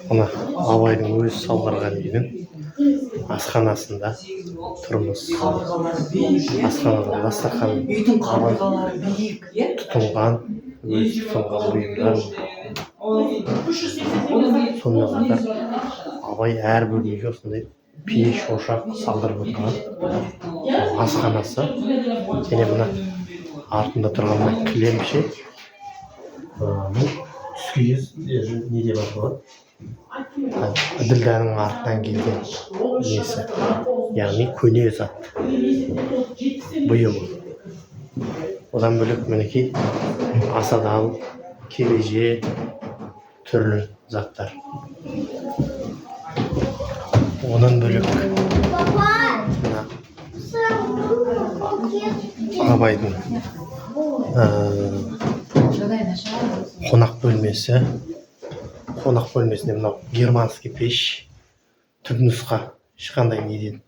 Мына абайдың өзі салдырған үйдің асханасында тұрмыз. Асханада дастархан абай тұтынған, өзі тұтынған бұйымдар. Сонымен қатар абай әр бөлмеге осындай пеш, ошақ салдырып отырған асханасы. Және мына артында тұрған мына кілемше түскиіз не деп аталады? Ділдәнің артынан келген несі, яғни көне зат, бұйымы. Одан бөлек мінекей асадал, кебеже, түрлі заттар. Одан бөлек абайдың қонақ бөлмесінде мынау германский пеш, түпнұсқа ешқандай неден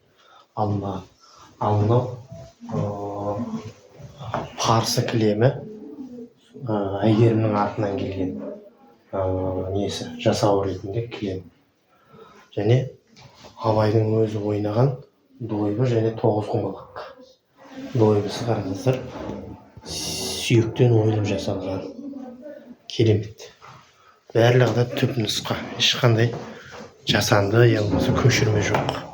алынбаған. Ал мынау парсы кілемі әйгерімнің артынан келген несі, жасау ретінде кілем. Және абайдың өзі ойнаған дойбы және тоғызқұмалақ. Дойбысы қараңыздар, сүйектен ойылып жасалған, керемет. Барлығы да түп нұсқа, ешқандай жасанды я болмаса көшірме жоқ.